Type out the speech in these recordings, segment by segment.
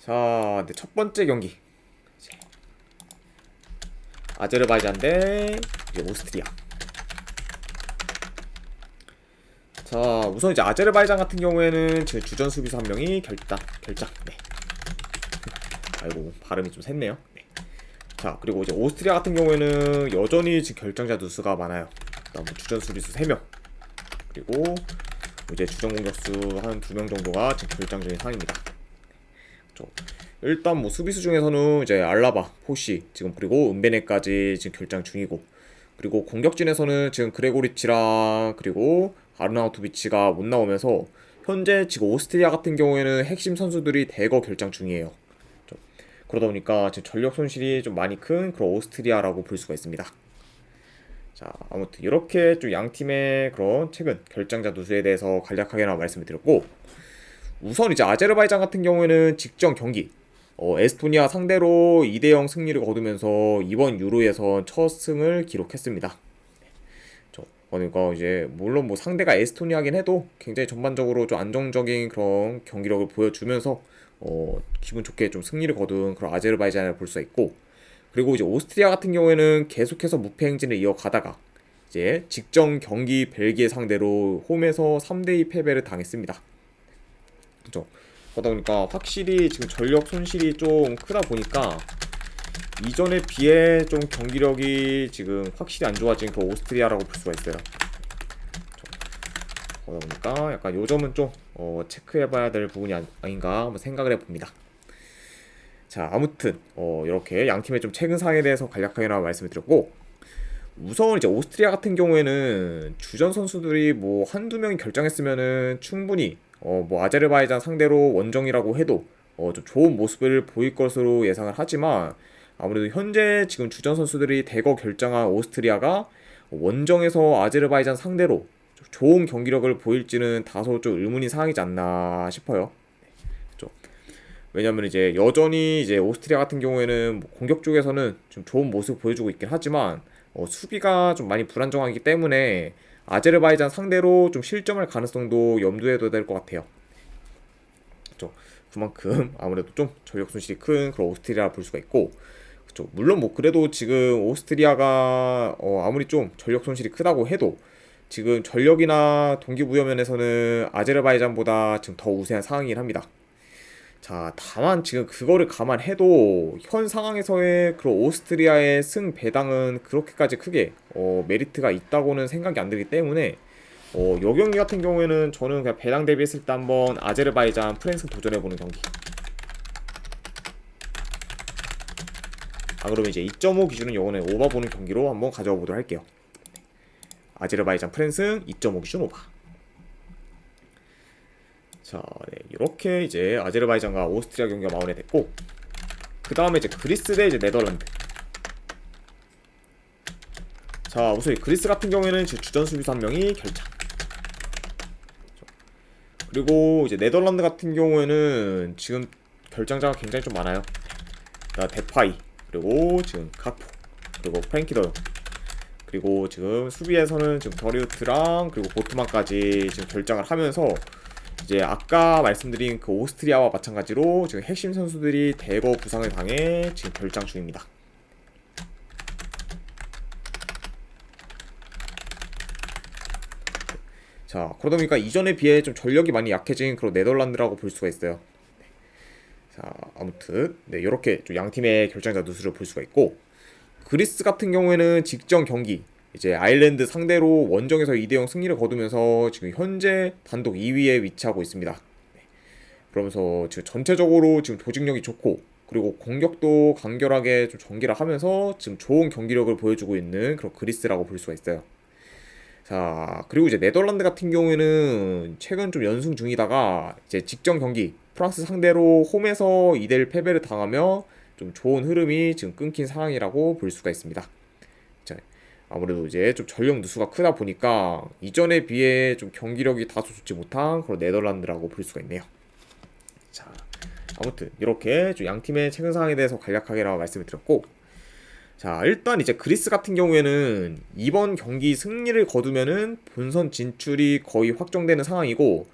자, 네, 첫 번째 경기 아제르바이잔 대 이제 오스트리아. 자, 우선 이제 아제르바이잔 같은 경우에는 제 주전 수비수 한 명이 결장. 네. 아이고 발음이 좀 샜네요. 네. 자, 그리고 이제 오스트리아 같은 경우에는 여전히 지금 결장자 누수가 많아요. 그다음 주전 수비수 3명, 그리고 이제 주전 공격수 한 2명 정도가 지금 결장 중인 상황입니다. 일단 뭐 수비수 중에서는 이제 알라바, 포시 지금 그리고 은베네까지 지금 결장 중이고, 그리고 공격진에서는 지금 그레고리치랑 그리고 아르나우토비치가 못 나오면서 현재 지금 오스트리아 같은 경우에는 핵심 선수들이 대거 결장 중이에요. 그러다 보니까 지금 전력 손실이 좀 많이 큰 그런 오스트리아라고 볼 수가 있습니다. 자, 아무튼 이렇게 좀 양 팀의 그런 최근 결장자 누수에 대해서 간략하게나 말씀을 드렸고, 우선 이제 아제르바이잔 같은 경우에는 직전 경기 에스토니아 상대로 2대0 승리를 거두면서 이번 유로에서 첫 승을 기록했습니다. 그러니까 이제 물론 뭐 상대가 에스토니아긴 해도 굉장히 전반적으로 좀 안정적인 그런 경기력을 보여주면서 기분 좋게 좀 승리를 거둔 그런 아제르바이잔을 볼 수 있고, 그리고 이제 오스트리아 같은 경우에는 계속해서 무패 행진을 이어가다가 이제 직전 경기 벨기에 상대로 홈에서 3대2 패배를 당했습니다. 그죠? 그러다 보니까 확실히 지금 전력 손실이 좀 크다 보니까 이전에 비해 좀 경기력이 지금 확실히 안 좋아진 그 오스트리아라고 볼 수가 있어요. 그러다 보니까 약간 요점은 좀 체크해봐야 될 부분이 아닌가 한번 생각을 해봅니다. 자, 아무튼 이렇게 양 팀의 좀 최근 상황에 대해서 간략하게나 말씀을 드렸고, 우선 이제 오스트리아 같은 경우에는 주전 선수들이 뭐 한두 명이 결정했으면은 충분히 뭐 아제르바이잔 상대로 원정이라고 해도 좀 좋은 모습을 보일 것으로 예상을 하지만, 아무래도 현재 지금 주전 선수들이 대거 결정한 오스트리아가 원정에서 아제르바이잔 상대로 좋은 경기력을 보일지는 다소 좀 의문인 상황이지 않나 싶어요. 그렇죠? 왜냐면 이제 여전히 이제 오스트리아 같은 경우에는 뭐 공격 쪽에서는 좀 좋은 모습 보여주고 있긴 하지만 수비가 좀 많이 불안정하기 때문에 아제르바이잔 상대로 좀 실점할 가능성도 염두에 둬야 될 것 같아요. 그렇죠? 그만큼 아무래도 좀 전력 손실이 큰 그런 오스트리아 볼 수가 있고, 그렇죠? 물론 뭐 그래도 지금 오스트리아가 아무리 좀 전력 손실이 크다고 해도 지금 전력이나 동기부여면에서는 아제르바이잔보다 지금 더 우세한 상황이긴 합니다. 자, 다만 지금 그거를 감안해도 현 상황에서의 그런 오스트리아의 승 배당은 그렇게까지 크게 메리트가 있다고는 생각이 안 들기 때문에 요 경기 같은 경우에는 저는 그냥 배당 대비했을 때 한번 아제르바이잔 프랭스 도전해보는 경기. 그러면 이제 2.5 기준은 요거는 오바 보는 경기로 한번 가져와 보도록 할게요. 아제르바이잔 프랭스 2.5 기준 오바. 자, 네, 이렇게 이제 아제르바이잔과 오스트리아 경기가 마무리됐고, 그 다음에 이제 그리스 대 이제 네덜란드. 자, 우선 그리스 같은 경우에는 주전 수비수 한 명이 결장. 그리고 이제 네덜란드 같은 경우에는 지금 결장자가 굉장히 좀 많아요. 데파이, 그리고 지금 카포, 그리고 프랭키 더용, 그리고 지금 수비에서는 지금 더리우트랑 그리고 보트만까지 지금 결장을 하면서 이제 아까 말씀드린 그 오스트리아와 마찬가지로 지금 핵심 선수들이 대거 부상을 당해 지금 결장 중입니다. 자, 그러다 보니까 이전에 비해 좀 전력이 많이 약해진 그런 네덜란드라고 볼 수가 있어요. 자, 아무튼 네, 이렇게 좀 양 팀의 결장자 누수를 볼 수가 있고, 그리스 같은 경우에는 직전 경기 이제 아일랜드 상대로 원정에서 2대0 승리를 거두면서 지금 현재 단독 2위에 위치하고 있습니다. 그러면서 지금 전체적으로 지금 조직력이 좋고, 그리고 공격도 간결하게 좀 전개를 하면서 지금 좋은 경기력을 보여주고 있는 그런 그리스라고 볼 수가 있어요. 자, 그리고 이제 네덜란드 같은 경우에는 최근 좀 연승 중이다가 이제 직전 경기 프랑스 상대로 홈에서 2대1 패배를 당하며 좀 좋은 흐름이 지금 끊긴 상황이라고 볼 수가 있습니다. 자, 아무래도 이제 좀 전력 누수가 크다 보니까 이전에 비해 좀 경기력이 다소 좋지 못한 그런 네덜란드라고 볼 수가 있네요. 자, 아무튼 이렇게 좀 양 팀의 최근 상황에 대해서 간략하게라고 말씀을 드렸고, 자, 일단 이제 그리스 같은 경우에는 이번 경기 승리를 거두면은 본선 진출이 거의 확정되는 상황이고,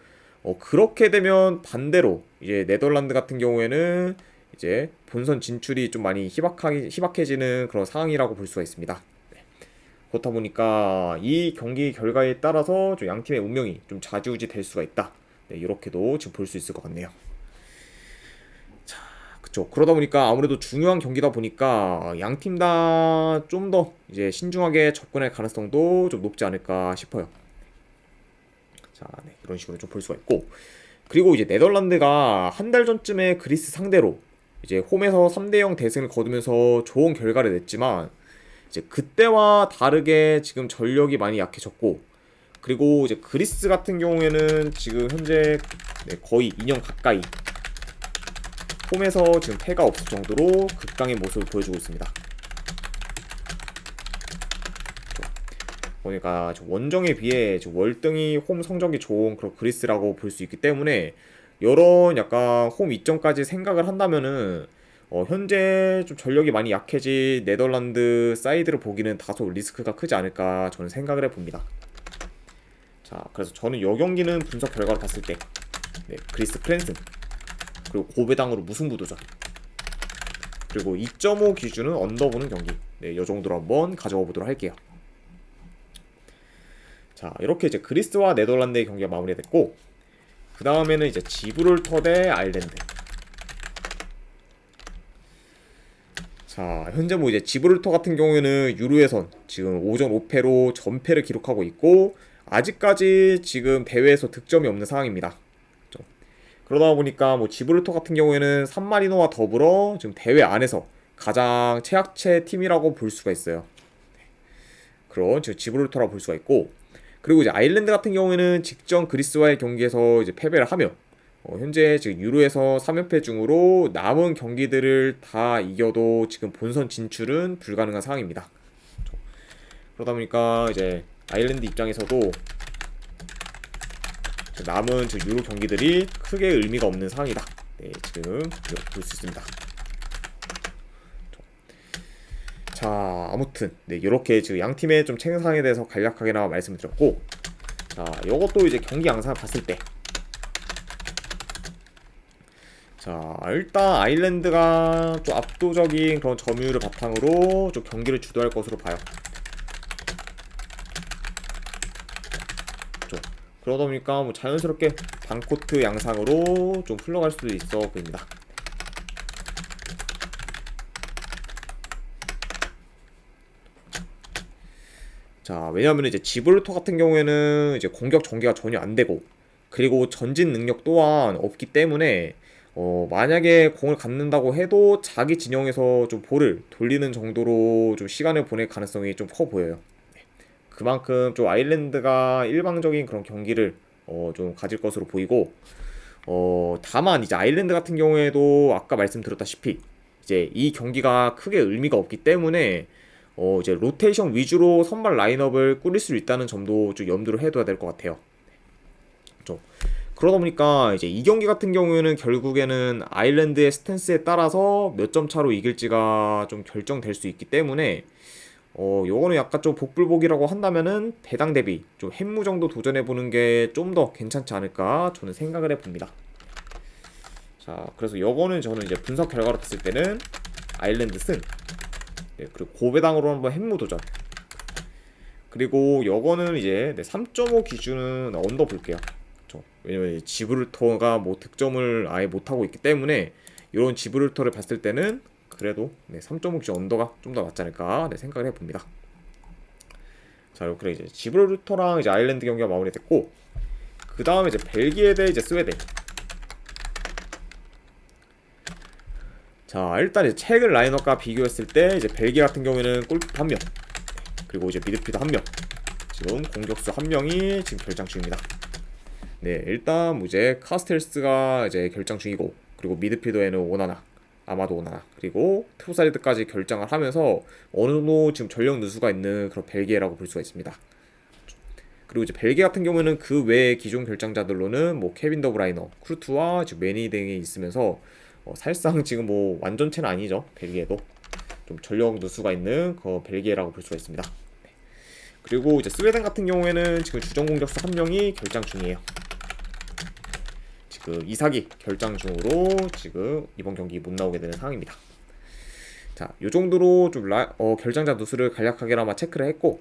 그렇게 되면 반대로 이제 네덜란드 같은 경우에는 이제 본선 진출이 좀 많이 희박해지는 그런 상황이라고 볼 수가 있습니다. 네. 그렇다 보니까 이 경기 결과에 따라서 좀 양 팀의 운명이 좀 좌지우지 될 수가 있다. 네, 이렇게도 지금 볼 수 있을 것 같네요. 자, 그쵸. 그러다 보니까 아무래도 중요한 경기다 보니까 양 팀 다 좀 더 이제 신중하게 접근할 가능성도 좀 높지 않을까 싶어요. 자, 네, 이런 식으로 좀 볼 수가 있고, 그리고 이제 네덜란드가 한 달 전쯤에 그리스 상대로 이제 홈에서 3대0 대승을 거두면서 좋은 결과를 냈지만 이제 그때와 다르게 지금 전력이 많이 약해졌고, 그리고 이제 그리스 같은 경우에는 지금 현재 네, 거의 2년 가까이 홈에서 지금 패가 없을 정도로 극강의 모습을 보여주고 있습니다. 그러니까 원정에 비해 월등히 홈 성적이 좋은 그런 그리스라고 볼 수 있기 때문에 이런 약간 홈 이점까지 생각을 한다면은 현재 좀 전력이 많이 약해진 네덜란드 사이드를 보기는 다소 리스크가 크지 않을까 저는 생각을 해봅니다. 자, 그래서 저는 이 경기는 분석 결과로 봤을 때 네, 그리스 프랜슨 그리고 고배당으로 무승부 도전, 그리고 2.5 기준은 언더 보는 경기, 네, 이 정도로 한번 가져가 보도록 할게요. 자, 이렇게 이제 그리스와 네덜란드의 경기가 마무리됐고, 그 다음에는 이제 지브롤터 대 아일랜드. 자, 현재 뭐 이제 지브롤터 같은 경우에는 유로에선 지금 오전 5패로 전패를 기록하고 있고, 아직까지 지금 대회에서 득점이 없는 상황입니다. 그러다 보니까 뭐 지브롤터 같은 경우에는 산마리노와 더불어 지금 대회 안에서 가장 최약체 팀이라고 볼 수가 있어요. 그런 지금 지브롤터라고 볼 수가 있고, 그리고 이제 아일랜드 같은 경우에는 직전 그리스와의 경기에서 이제 패배를 하며 현재 지금 유로에서 3연패 중으로 남은 경기들을 다 이겨도 지금 본선 진출은 불가능한 상황입니다. 그러다 보니까 이제 아일랜드 입장에서도 남은 지금 유로 경기들이 크게 의미가 없는 상황이다. 네, 지금 볼 수 있습니다. 자, 아무튼 네, 이렇게 지금 양 팀의 좀 책상에 대해서 간략하게나마 말씀을 드렸고, 자, 이것도 이제 경기 양상을 봤을 때, 자, 일단 아일랜드가 좀 압도적인 그런 점유율을 바탕으로 좀 경기를 주도할 것으로 봐요. 그러다 보니까 뭐 자연스럽게 반코트 양상으로 좀 흘러갈 수도 있어 보입니다. 자, 왜냐하면 이제 지브롤터 같은 경우에는 이제 공격 전개가 전혀 안 되고, 그리고 전진 능력 또한 없기 때문에 만약에 공을 갖는다고 해도 자기 진영에서 좀 볼을 돌리는 정도로 좀 시간을 보낼 가능성이 좀 커 보여요. 그만큼 좀 아일랜드가 일방적인 그런 경기를 좀 가질 것으로 보이고, 다만 이제 아일랜드 같은 경우에도 아까 말씀드렸다시피 이제 이 경기가 크게 의미가 없기 때문에 이제 로테이션 위주로 선발 라인업을 꾸릴 수 있다는 점도 좀 염두를 해둬야 될 것 같아요. 좀 그러다 보니까 이제 이 경기 같은 경우에는 결국에는 아일랜드의 스탠스에 따라서 몇 점 차로 이길지가 좀 결정될 수 있기 때문에 요거는 약간 좀 복불복이라고 한다면은 배당 대비 좀 햄무 정도 도전해보는 게 좀 더 괜찮지 않을까 저는 생각을 해봅니다. 자, 그래서 요거는 저는 이제 분석 결과로 봤을 때는 아일랜드 승, 네, 그리고 고배당으로 한번 햄무 도전, 그리고 요거는 이제 3.5 기준은 언더 볼게요. 그쵸? 왜냐면 지브롤터가 뭐 득점을 아예 못하고 있기 때문에 이런 지브롤터를 봤을 때는 그래도 3.5 기준 언더가 좀 더 맞지 않을까 생각을 해봅니다. 자, 이렇게 이제 지브롤터랑 이제 아일랜드 경기가 마무리됐고, 그 다음에 이제 벨기에 대 이제 스웨덴. 자, 일단 이제 최근 라인업과 비교했을 때 이제 벨기에 같은 경우에는 골키퍼 1명, 그리고 이제 미드필더 1명, 지금 공격수 1명이 지금 결장 중입니다. 네, 일단 뭐 이제 카스텔스가 이제 결장 중이고, 그리고 미드필더에는 오나나, 아마도 오나나, 그리고 트로사리드까지 결장을 하면서 어느 정도 지금 전력 누수가 있는 그런 벨기에라고 볼 수가 있습니다. 그리고 이제 벨기에 같은 경우에는 그 외의 기존 결장자들로는 뭐 케빈 더브라이너, 쿠르투와 지금 매니 등이 있으면서 사실상 지금 뭐 완전체는 아니죠. 벨기에도 좀 전력 누수가 있는 그 벨기에라고 볼 수가 있습니다. 네. 그리고 이제 스웨덴 같은 경우에는 지금 주전 공격수 1명이 결장 중이에요. 지금 이사기 결장 중으로 지금 이번 경기 못 나오게 되는 상황입니다. 자, 요 정도로 좀 결장자 누수를 간략하게나마 체크를 했고,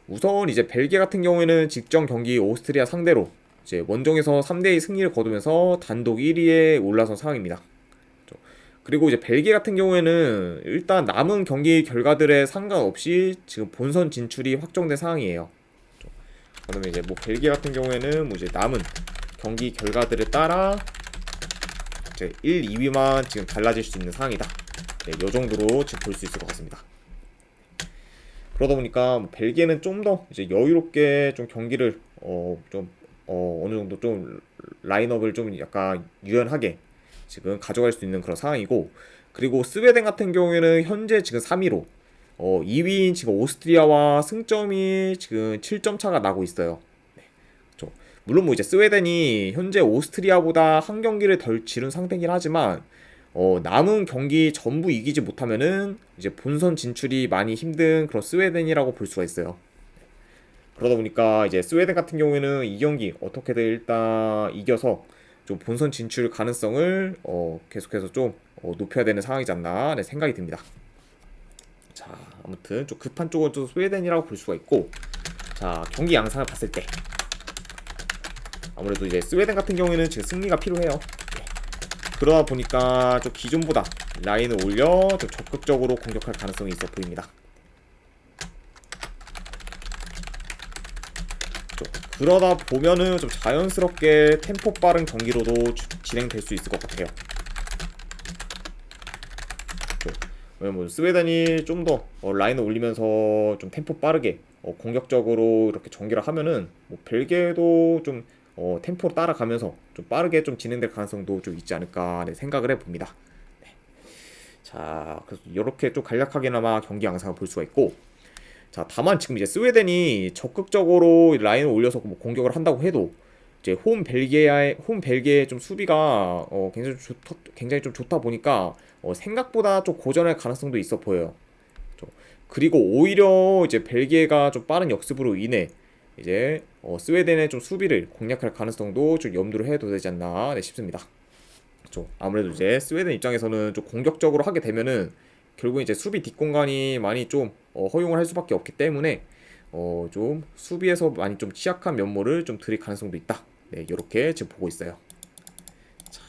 우선 이제 벨기에 같은 경우에는 직전 경기 오스트리아 상대로 이제 원정에서 3대2 승리를 거두면서 단독 1위에 올라선 상황입니다. 그리고 이제 벨기에 같은 경우에는 일단 남은 경기 결과들에 상관없이 지금 본선 진출이 확정된 상황이에요. 그러면 이제 뭐 벨기에 같은 경우에는 뭐 이제 남은 경기 결과들에 따라 이제 1, 2위만 지금 달라질 수 있는 상황이다. 네, 요 정도로 지금 볼 수 있을 것 같습니다. 그러다 보니까 뭐 벨기에는 좀 더 이제 여유롭게 좀 경기를 어느 정도 좀 라인업을 좀 약간 유연하게 지금 가져갈 수 있는 그런 상황이고, 그리고 스웨덴 같은 경우에는 현재 지금 3위로 2위인 지금 오스트리아와 승점이 지금 7점 차가 나고 있어요. 네, 그렇죠. 물론 뭐 이제 스웨덴이 현재 오스트리아보다 한 경기를 덜 치른 상태긴 하지만 남은 경기 전부 이기지 못하면은 이제 본선 진출이 많이 힘든 그런 스웨덴이라고 볼 수가 있어요. 그러다 보니까 이제 스웨덴 같은 경우에는 이 경기 어떻게든 일단 이겨서 좀 본선 진출 가능성을 계속해서 좀 높여야 되는 상황이지 않나 생각이 듭니다. 자, 아무튼 좀 급한 쪽은 좀 스웨덴이라고 볼 수가 있고, 자, 경기 양상을 봤을 때 아무래도 이제 스웨덴 같은 경우에는 지금 승리가 필요해요. 그러다 보니까 좀 기존보다 라인을 올려 좀 적극적으로 공격할 가능성이 있어 보입니다. 그러다 보면은 좀 자연스럽게 템포 빠른 경기로도 진행될 수 있을 것 같아요. 왜냐면 스웨덴이 좀 더 라인을 올리면서 좀 템포 빠르게 공격적으로 이렇게 전개를 하면은 뭐 벨기에도 좀 템포로 따라가면서 좀 빠르게 좀 진행될 가능성도 좀 있지 않을까 생각을 해봅니다. 네. 자, 그래서 이렇게 좀 간략하게나마 경기 양상을 볼 수가 있고, 자, 다만 지금 이제 스웨덴이 적극적으로 라인을 올려서 뭐 공격을 한다고 해도 이제 홈 벨기에의 좀 수비가 굉장히 좀 좋다 보니까 생각보다 좀 고전할 가능성도 있어 보여요. 그리고 오히려 이제 벨기에가 좀 빠른 역습으로 인해 이제 스웨덴의 좀 수비를 공략할 가능성도 좀 염두를 해도 되지 않나 싶습니다. 아무래도 이제 스웨덴 입장에서는 좀 공격적으로 하게 되면은 결국 이제 수비 뒷공간이 많이 좀 허용을 할 수밖에 없기 때문에 좀 수비에서 많이 좀 취약한 면모를 좀 드릴 가능성도 있다. 네, 이렇게 지금 보고 있어요. 자,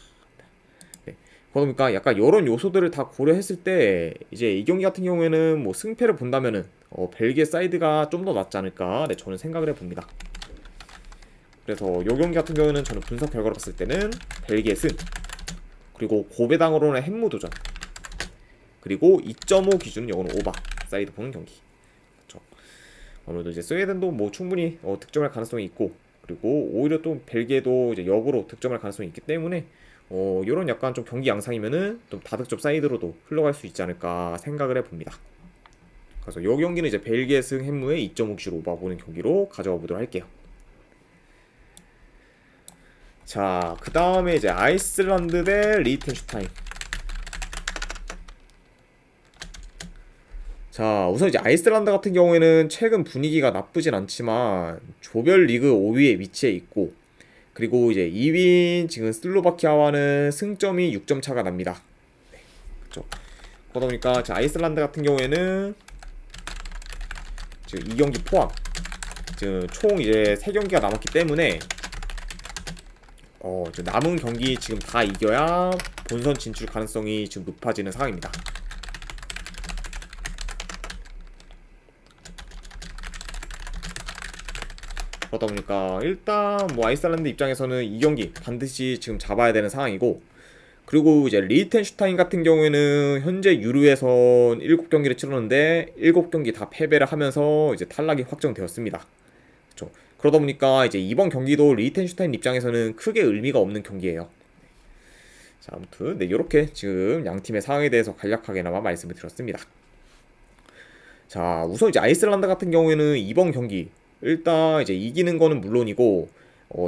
네. 그러니까 약간 이런 요소들을 다 고려했을 때 이제 이 경기 같은 경우에는 뭐 승패를 본다면은 벨기에 사이드가 좀 더 낫지 않을까, 네, 저는 생각을 해봅니다. 그래서 이 경기 같은 경우에는 저는 분석 결과로 봤을 때는 벨기에 승, 그리고 고배당으로는 햄무 도전, 그리고 2.5 기준은 요거는 오바 사이드 보는 경기. 그렇죠. 아무래도 이제 스웨덴도 뭐 충분히 득점할 가능성이 있고, 그리고 오히려 또 벨기에도 이제 역으로 득점할 가능성이 있기 때문에 요런 약간 좀 경기 양상이면은 좀 다득점 사이드로도 흘러갈 수 있지 않을까 생각을 해봅니다. 그래서 요 경기는 이제 벨기에 승 햄무의 2.5 기준 오바 보는 경기로 가져가 보도록 할게요. 자, 그 다음에 이제 아이슬란드 대 리히텐슈타인. 자, 우선 이제 아이슬란드 같은 경우에는 최근 분위기가 나쁘진 않지만 조별 리그 5위에 위치해 있고, 그리고 이제 2위인 지금 슬로바키아와는 승점이 6점 차가 납니다. 네, 그렇죠. 그러다 보니까 아이슬란드 같은 경우에는 지금 2경기 포함 지금 총 이제 3경기가 남았기 때문에 남은 경기 지금 다 이겨야 본선 진출 가능성이 지금 높아지는 상황입니다. 그러다 보니까 일단 뭐 아이슬란드 입장에서는 이 경기 반드시 지금 잡아야 되는 상황이고, 그리고 이제 리히텐슈타인 같은 경우에는 현재 유루에선 7경기를 치렀는데 7경기 다 패배를 하면서 이제 탈락이 확정되었습니다. 그렇죠. 그러다 보니까 이제 이번 경기도 리히텐슈타인 입장에서는 크게 의미가 없는 경기예요. 자, 아무튼 네, 이렇게 지금 양 팀의 상황에 대해서 간략하게나마 말씀을 드렸습니다. 자, 우선 이제 아이슬란드 같은 경우에는 이번 경기 일단 이제 이기는 거는 물론이고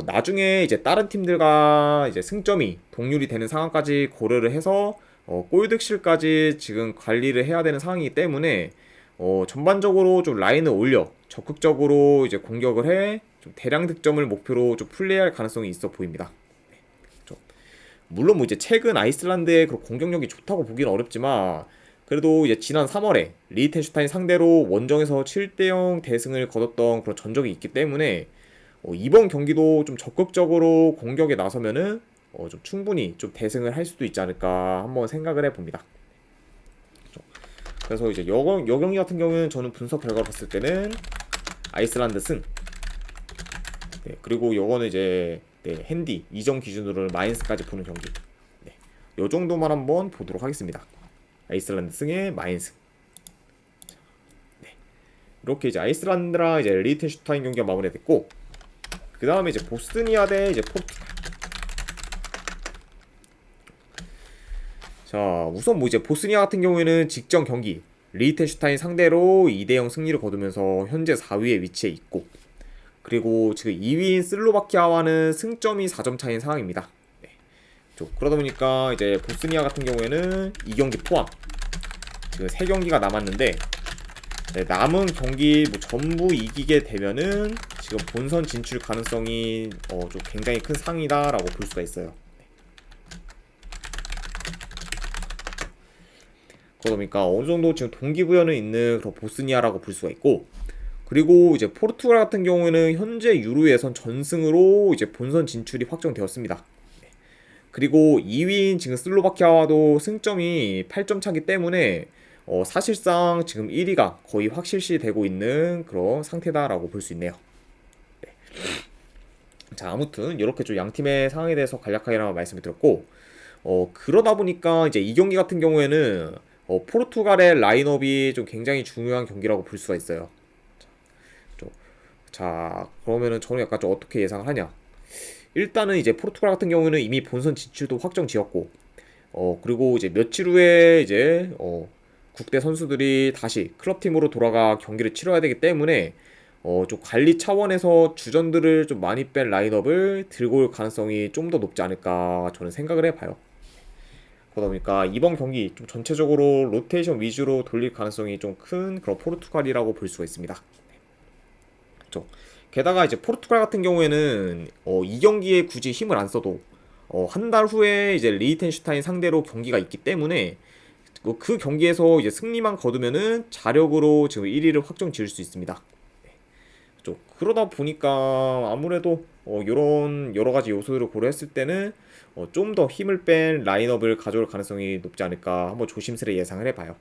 나중에 이제 다른 팀들과 이제 승점이 동률이 되는 상황까지 고려를 해서 골득실까지 지금 관리를 해야 되는 상황이기 때문에 전반적으로 좀 라인을 올려 적극적으로 이제 공격을 해 좀 대량 득점을 목표로 좀 플레이할 가능성이 있어 보입니다. 물론 뭐 이제 최근 아이슬란드의 그런 공격력이 좋다고 보기는 어렵지만 그래도 이제 지난 3월에 리히텐슈타인 상대로 원정에서 7대0 대승을 거뒀던 그런 전적이 있기 때문에 이번 경기도 좀 적극적으로 공격에 나서면은 좀 충분히 좀 대승을 할 수도 있지 않을까 한번 생각을 해봅니다. 그래서 이제 여 경기 같은 경우는 저는 분석 결과로 봤을 때는 아이슬란드 승. 네, 그리고 요거는 이제 핸디 이점 기준으로는 마인스까지 보는 경기. 네, 요 정도만 한번 보도록 하겠습니다. 아이슬란드 승에 마인스. 네, 이렇게 이제 아이슬란드랑 이제 리히텐슈타인 경기가 마무리됐고, 그 다음에 이제 보스니아 대 이제 포르투갈. 자, 우선 뭐 이제 보스니아 같은 경우에는 직전 경기 리히텐슈타인 상대로 2대0 승리를 거두면서 현재 4위에 위치해 있고, 그리고 지금 2위인 슬로바키아와는 승점이 4점 차이인 상황입니다. 네. 그러다 보니까 이제 보스니아 같은 경우에는 2경기 포함 지금 3경기가 남았는데, 네, 남은 경기 뭐 전부 이기게 되면은 지금 본선 진출 가능성이 좀 굉장히 큰 상이다라고 볼 수가 있어요. 그러다 보니까 어느 정도 지금 동기부여는 있는 그런 보스니아라고 볼 수가 있고, 그리고 이제 포르투갈 같은 경우에는 현재 유로 예선 전승으로 이제 본선 진출이 확정되었습니다. 그리고 2위인 지금 슬로바키아와도 승점이 8점 차기 때문에 사실상 지금 1위가 거의 확실시 되고 있는 그런 상태다라고 볼 수 있네요. 네. 자, 아무튼 이렇게 좀 양팀의 상황에 대해서 간략하게 말씀을 드렸고, 그러다 보니까 이제 이 경기 같은 경우에는 포르투갈의 라인업이 좀 굉장히 중요한 경기라고 볼 수가 있어요. 자, 그러면은 저는 약간 좀 어떻게 예상을 하냐. 일단은 이제 포르투갈 같은 경우는 이미 본선 진출도 확정 지었고, 그리고 이제 며칠 후에 이제 국대 선수들이 다시 클럽팀으로 돌아가 경기를 치러야 되기 때문에 좀 관리 차원에서 주전들을 좀 많이 뺀 라인업을 들고 올 가능성이 좀 더 높지 않을까 저는 생각을 해봐요. 그러다 보니까 이번 경기 좀 전체적으로 로테이션 위주로 돌릴 가능성이 좀 큰 그런 포르투갈이라고 볼 수가 있습니다. 그렇죠. 게다가 이제 포르투갈 같은 경우에는 이 경기에 굳이 힘을 안 써도 한 달 후에 이제 리히텐슈타인 상대로 경기가 있기 때문에 그 경기에서 이제 승리만 거두면은 자력으로 지금 1위를 확정 지을 수 있습니다. 그렇죠. 그러다 보니까 아무래도 이런 여러 가지 요소들을 고려했을 때는 좀 더 힘을 뺀 라인업을 가져올 가능성이 높지 않을까 한번 조심스레 예상을 해봐요.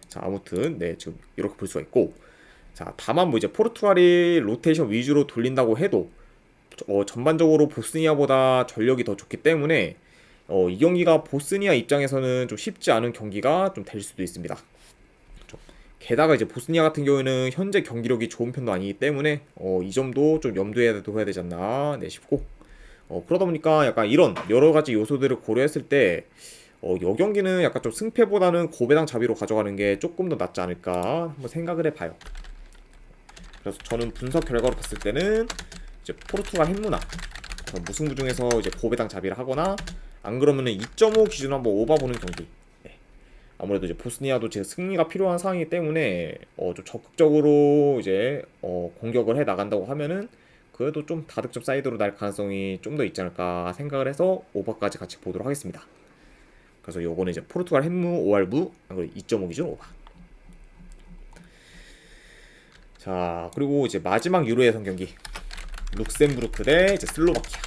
자, 아무튼 네, 지금 이렇게 볼 수가 있고, 자, 다만 뭐 이제 포르투갈이 로테이션 위주로 돌린다고 해도 전반적으로 보스니아보다 전력이 더 좋기 때문에 이 경기가 보스니아 입장에서는 좀 쉽지 않은 경기가 좀 될 수도 있습니다. 그렇죠. 게다가 이제 보스니아 같은 경우에는 현재 경기력이 좋은 편도 아니기 때문에 이 점도 좀 염두에 둬야 되지 않나 싶고, 그러다 보니까 약간 이런 여러 가지 요소들을 고려했을 때 이 경기는 약간 좀 승패보다는 고배당 잡이로 가져가는 게 조금 더 낫지 않을까 한번 생각을 해봐요. 그래서 저는 분석 결과로 봤을 때는 이제 포르투갈 햄무나 무승부 중에서 이제 고배당 잡이를 하거나, 안 그러면은 2.5 기준으로 한번 오바 보는 경기. 네. 아무래도 이제 보스니아도 지금 승리가 필요한 상황이기 때문에 좀 적극적으로 이제 공격을 해 나간다고 하면은 그래도 좀 다득점 사이드로 날 가능성이 좀 더 있지 않을까 생각을 해서 오바까지 같이 보도록 하겠습니다. 그래서 요거는 이제 포르투갈 햄무 5할부 2.5 기준 오바. 자, 그리고 이제 마지막 유로 예선 경기 룩셈부르크 대 이제 슬로바키아.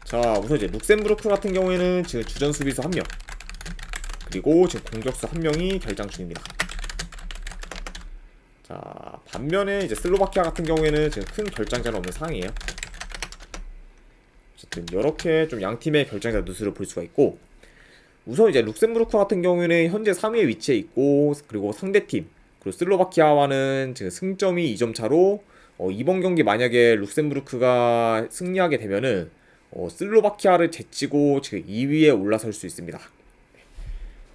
자, 우선 이제 룩셈부르크 같은 경우에는 지금 주전 수비수 1명, 그리고 지금 공격수 1명이 결장 중입니다. 자, 반면에 이제 슬로바키아 같은 경우에는 지금 큰 결장자는 없는 상황이에요. 어쨌든 이렇게 좀 양팀의 결장자 누수를 볼 수가 있고, 우선 이제 룩셈부르크 같은 경우에는 현재 3위에 위치해 있고, 그리고 상대팀 그리고 슬로바키아와는 지금 승점이 2점 차로 이번 경기 만약에 룩셈부르크가 승리하게 되면은 슬로바키아를 제치고 지금 2위에 올라설 수 있습니다.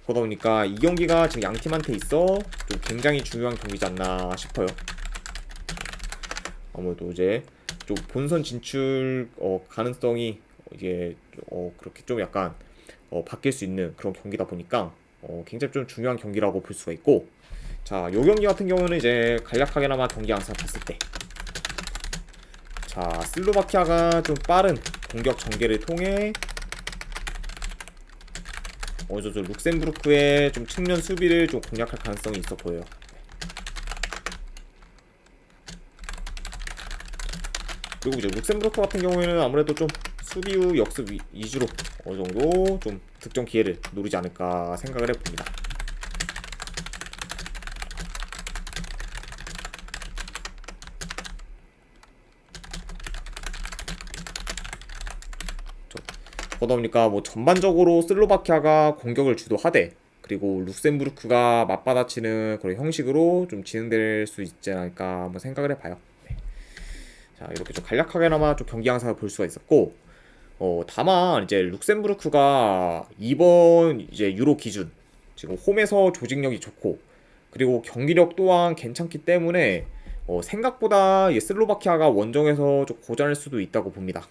그러다 보니까 이 경기가 지금 양 팀한테 있어 좀 굉장히 중요한 경기지 않나 싶어요. 아무래도 이제 좀 본선 진출 가능성이 이제 그렇게 좀 약간 바뀔 수 있는 그런 경기다 보니까 굉장히 좀 중요한 경기라고 볼 수가 있고, 자, 요 경기 같은 경우는 이제 간략하게나마 경기 양상 봤을 때, 자, 슬로바키아가 좀 빠른 공격 전개를 통해 룩셈부르크의 좀 측면 수비를 좀 공략할 가능성이 있어 보여요. 그리고 이제 룩셈부르크 같은 경우에는 아무래도 좀 수비 후 역습 위주로 어느 정도 좀 득점 기회를 노리지 않을까 생각을 해봅니다. 그러다 보니까 뭐 전반적으로 슬로바키아가 공격을 주도하되 그리고 룩셈부르크가 맞받아치는 그런 형식으로 좀 진행될 수 있지 않을까 한번 생각을 해봐요. 네. 자, 이렇게 좀 간략하게나마 좀 경기 양상을 볼 수가 있었고, 다만 이제 룩셈부르크가 이번 이제 유로 기준 지금 홈에서 조직력이 좋고 그리고 경기력 또한 괜찮기 때문에 생각보다 슬로바키아가 원정에서 좀 고전할 수도 있다고 봅니다.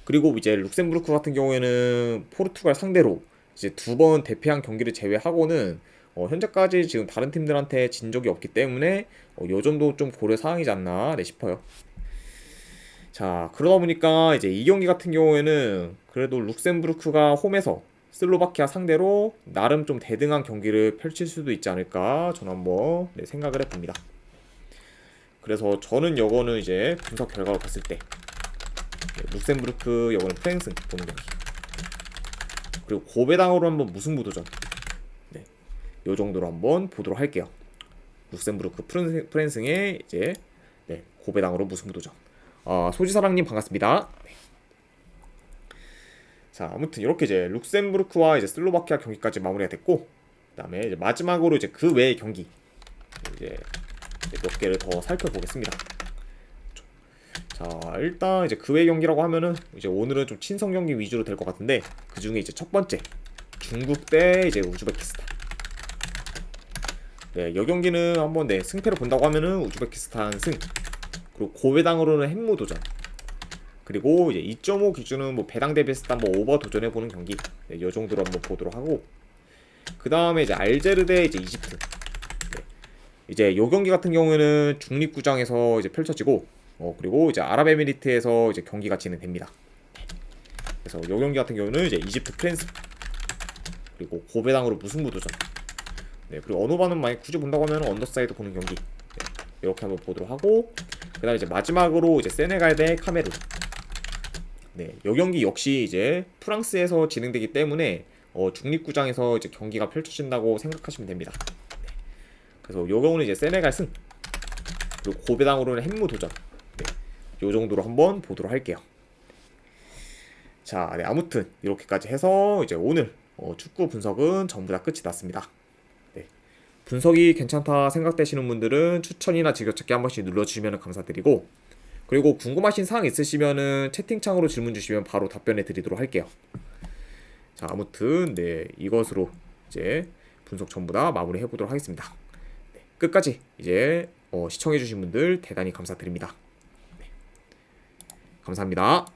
그리고 이제 룩셈부르크 같은 경우에는 포르투갈 상대로 이제 2번 대패한 경기를 제외하고는 현재까지 지금 다른 팀들한테 진 적이 없기 때문에 요 정도 좀 고려 사항이지 않나 싶어요. 자, 그러다 보니까 이제 이 경기 같은 경우에는 그래도 룩셈부르크가 홈에서 슬로바키아 상대로 나름 좀 대등한 경기를 펼칠 수도 있지 않을까 저는 한번 생각을 해봅니다. 그래서 저는 요거는 이제 분석 결과로 봤을 때 룩셈부르크 요거는 프랭스 보는 경기, 그리고 고베당으로 한번 무승부 도전, 네, 요 정도로 한번 보도록 할게요. 룩셈부르크 프랭스의 이제 고베당으로 무승부 도전. 소지사랑님 반갑습니다. 네. 자, 아무튼 이렇게 이제 룩셈부르크와 이제 슬로바키아 경기까지 마무리가 됐고, 그다음에 이제 마지막으로 이제 그 외의 경기 이제 몇 개를 더 살펴보겠습니다. 자, 일단 이제 그 외 경기라고 하면은 이제 오늘은 좀 친선 경기 위주로 될 것 같은데, 그 중에 이제 첫 번째 중국 대 이제 우즈베키스탄. 네, 이 경기는 한번 승패를 본다고 하면은 우즈베키스탄 승. 그리고 고배당으로는 햄무 도전. 그리고 이제 2.5 기준은 뭐 배당 대비했을 때 한번 오버 도전해 보는 경기. 네, 이 정도로 한번 보도록 하고. 그 다음에 이제 알제르 대 이제 이집트. 네, 이제 요 경기 같은 경우에는 중립구장에서 이제 펼쳐지고. 그리고 이제 아랍에미리트에서 이제 경기가 진행됩니다. 그래서 요 경기 같은 경우는 이제 이집트 프랜스 그리고 고배당으로 무승부 도전. 네, 그리고 언어반은 만약 굳이 본다고 하면 언더사이드 보는 경기. 네, 이렇게 한번 보도록 하고, 그다음에 이제 마지막으로 이제 세네갈 대 카메룬. 네, 요 경기 역시 이제 프랑스에서 진행되기 때문에 중립구장에서 이제 경기가 펼쳐진다고 생각하시면 됩니다. 네, 그래서 요 경우는 이제 세네갈 승. 그리고 고배당으로는 햄무 도전. 요 정도로 한번 보도록 할게요. 자, 네, 아무튼 이렇게까지 해서 이제 오늘 축구 분석은 전부 다 끝이 났습니다. 네, 분석이 괜찮다 생각되시는 분들은 추천이나 즐겨찾기 한 번씩 눌러주시면 감사드리고, 그리고 궁금하신 사항 있으시면은 채팅창으로 질문 주시면 바로 답변해 드리도록 할게요. 자, 아무튼 네, 이것으로 이제 분석 전부 다 마무리해 보도록 하겠습니다. 네, 끝까지 이제 시청해 주신 분들 대단히 감사드립니다. 감사합니다.